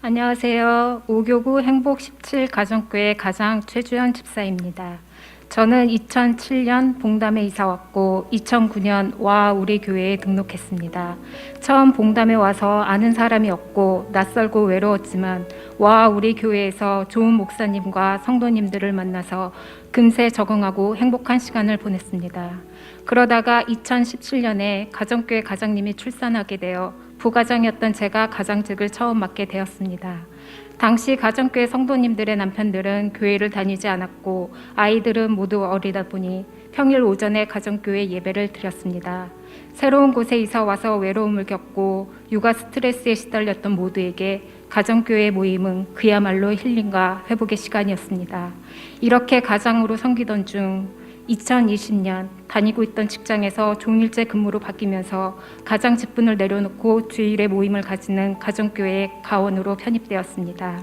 안녕하세요. 오교구 행복 17 가정교회 가장 최주연 집사입니다. 저는 2007년 봉담에 이사 왔고 2009년 와 우리 교회에 등록했습니다. 처음 봉담에 와서 아는 사람이 없고 낯설고 외로웠지만 와 우리 교회에서 좋은 목사님과 성도님들을 만나서 금세 적응하고 행복한 시간을 보냈습니다. 그러다가 2017년에 가정교회 가장님이 출산하게 되어 부가장이었던 제가 가장직을 처음 맡게 되었습니다. 당시 가정교회 성도님들의 남편들은 교회를 다니지 않았고 아이들은 모두 어리다 보니 평일 오전에 가정교회 예배를 드렸습니다. 새로운 곳에 이사 와서 외로움을 겪고 육아 스트레스에 시달렸던 모두에게 가정교회 모임은 그야말로 힐링과 회복의 시간이었습니다. 이렇게 가장으로 섬기던 중 2020년 다니고 있던 직장에서 종일제 근무로 바뀌면서 가장 직분을 내려놓고 주일에 모임을 가지는 가정교회 가원으로 편입되었습니다.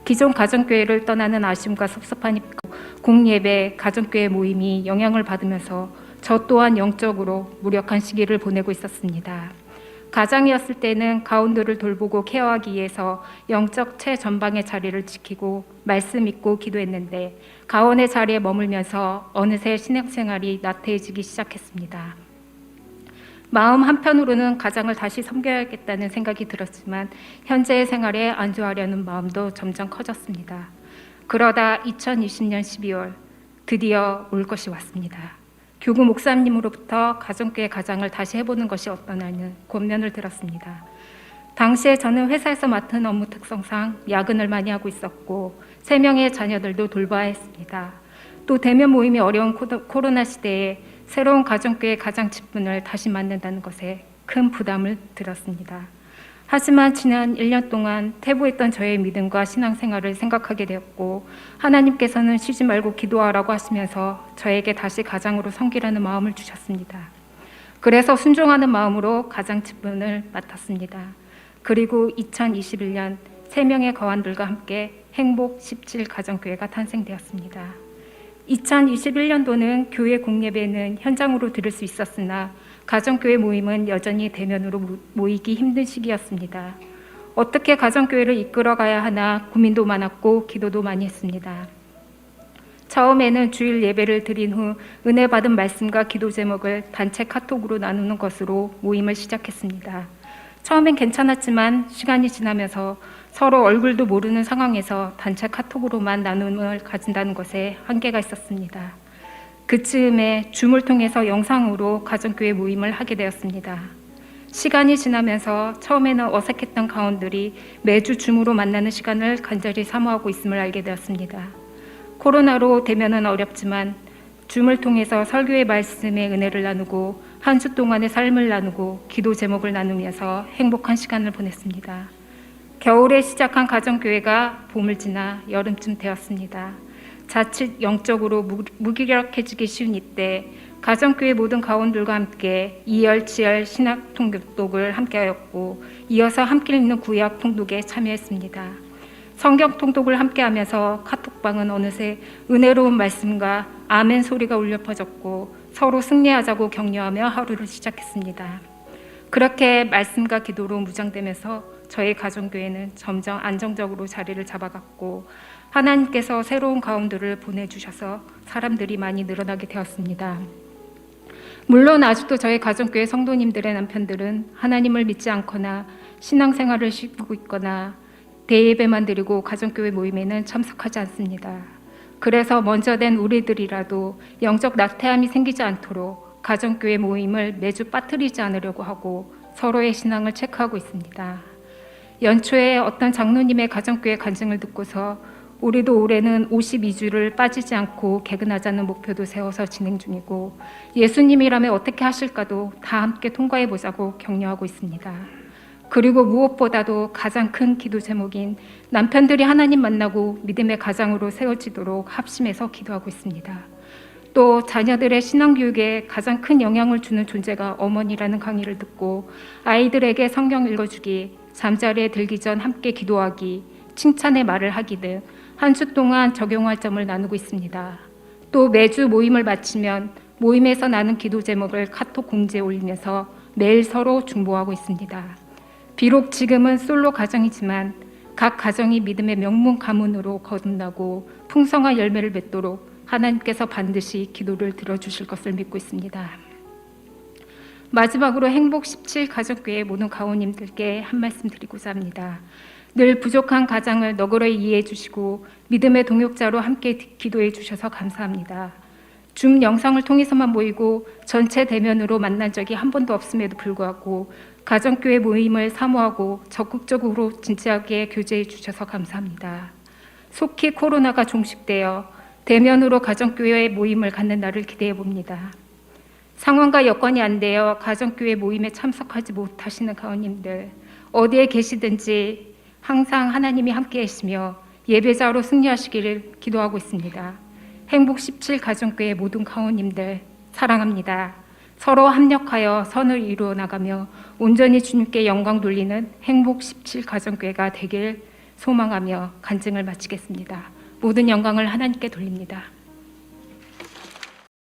기존 가정교회를 떠나는 아쉬움과 섭섭함이 공예배, 가정교회 모임이 영향을 받으면서 저 또한 영적으로 무력한 시기를 보내고 있었습니다. 가장이었을 때는 가운들을 돌보고 케어하기 위해서 영적 최전방의 자리를 지키고 말씀 읽고 기도했는데 가원의 자리에 머물면서 어느새 신앙생활이 나태해지기 시작했습니다. 마음 한편으로는 가장을 다시 섬겨야겠다는 생각이 들었지만 현재의 생활에 안주하려는 마음도 점점 커졌습니다. 그러다 2020년 12월 드디어 올 것이 왔습니다. 교구 목사님으로부터 가정교회 가장을 다시 해보는 것이 어떠냐는 권면을 들었습니다. 당시에 저는 회사에서 맡은 업무 특성상 야근을 많이 하고 있었고 3명의 자녀들도 돌봐야 했습니다. 또 대면 모임이 어려운 코로나 시대에 새로운 가정교회 가장 직분을 다시 맡는다는 것에 큰 부담을 들었습니다. 하지만 지난 1년 동안 퇴보했던 저의 믿음과 신앙생활을 생각하게 되었고 하나님께서는 쉬지 말고 기도하라고 하시면서 저에게 다시 가장으로 섬기라는 마음을 주셨습니다. 그래서 순종하는 마음으로 가장 직분을 맡았습니다. 그리고 2021년 3명의 거원들과 함께 행복 17 가정교회가 탄생되었습니다. 2021년도는 교회 공예배는 현장으로 들을 수 있었으나 가정교회 모임은 여전히 대면으로 모이기 힘든 시기였습니다. 어떻게 가정교회를 이끌어가야 하나 고민도 많았고 기도도 많이 했습니다. 처음에는 주일 예배를 드린 후 은혜 받은 말씀과 기도 제목을 단체 카톡으로 나누는 것으로 모임을 시작했습니다. 처음엔 괜찮았지만 시간이 지나면서 서로 얼굴도 모르는 상황에서 단체 카톡으로만 나눔을 가진다는 것에 한계가 있었습니다. 그즈음에 줌을 통해서 영상으로 가정교회 모임을 하게 되었습니다. 시간이 지나면서 처음에는 어색했던 가원들이 매주 줌으로 만나는 시간을 간절히 사모하고 있음을 알게 되었습니다. 코로나로 대면은 어렵지만 줌을 통해서 설교의 말씀의 은혜를 나누고 한 주 동안의 삶을 나누고 기도 제목을 나누면서 행복한 시간을 보냈습니다. 겨울에 시작한 가정교회가 봄을 지나 여름쯤 되었습니다. 자칫 영적으로 무기력해지기 쉬운 이때 가정교회 모든 가원들과 함께 이열치열 신학 통독을 함께하였고 이어서 함께 읽는 구약 통독에 참여했습니다. 성경 통독을 함께하면서 카톡방은 어느새 은혜로운 말씀과 아멘 소리가 울려 퍼졌고 서로 승리하자고 격려하며 하루를 시작했습니다. 그렇게 말씀과 기도로 무장되면서 저희 가정교회는 점점 안정적으로 자리를 잡아갔고 하나님께서 새로운 가운들을 보내주셔서 사람들이 많이 늘어나게 되었습니다. 물론 아직도 저희 가정교회 성도님들의 남편들은 하나님을 믿지 않거나 신앙생활을 쉬고 있거나 대예배만 드리고 가정교회 모임에는 참석하지 않습니다. 그래서 먼저 된 우리들이라도 영적 나태함이 생기지 않도록 가정교회 모임을 매주 빠뜨리지 않으려고 하고 서로의 신앙을 체크하고 있습니다. 연초에 어떤 장로님의 가정교회 간증을 듣고서 우리도 올해는 52주를 빠지지 않고 개근하자는 목표도 세워서 진행 중이고 예수님이라면 어떻게 하실까도 다 함께 통과해보자고 격려하고 있습니다. 그리고 무엇보다도 가장 큰 기도 제목인 남편들이 하나님 만나고 믿음의 가장으로 세워지도록 합심해서 기도하고 있습니다. 또 자녀들의 신앙교육에 가장 큰 영향을 주는 존재가 어머니라는 강의를 듣고 아이들에게 성경 읽어주기, 잠자리에 들기 전 함께 기도하기, 칭찬의 말을 하기 등 한 주 동안 적용할 점을 나누고 있습니다. 또 매주 모임을 마치면 모임에서 나눈 기도 제목을 카톡 공지에 올리면서 매일 서로 중보하고 있습니다. 비록 지금은 솔로 가정이지만 각 가정이 믿음의 명문 가문으로 거듭나고 풍성한 열매를 맺도록 하나님께서 반드시 기도를 들어주실 것을 믿고 있습니다. 마지막으로 행복 17 가정교회 모든 가오님들께 한 말씀 드리고자 합니다. 늘 부족한 가장을 너그러이 이해해 주시고 믿음의 동역자로 함께 기도해 주셔서 감사합니다. 줌 영상을 통해서만 모이고 전체 대면으로 만난 적이 한 번도 없음에도 불구하고 가정교회 모임을 사모하고 적극적으로 진지하게 교제해 주셔서 감사합니다. 속히 코로나가 종식되어 대면으로 가정교회 모임을 갖는 날을 기대해 봅니다. 상황과 여건이 안 되어 가정교회 모임에 참석하지 못하시는 가원님들, 어디에 계시든지 항상 하나님이 함께 하시며 예배자로 승리하시기를 기도하고 있습니다. 행복 17 가정교회 모든 가원님들 사랑합니다. 서로 합력하여 선을 이루어 나가며 온전히 주님께 영광 돌리는 행복 17 가정교회가 되길 소망하며 간증을 마치겠습니다. 모든 영광을 하나님께 돌립니다.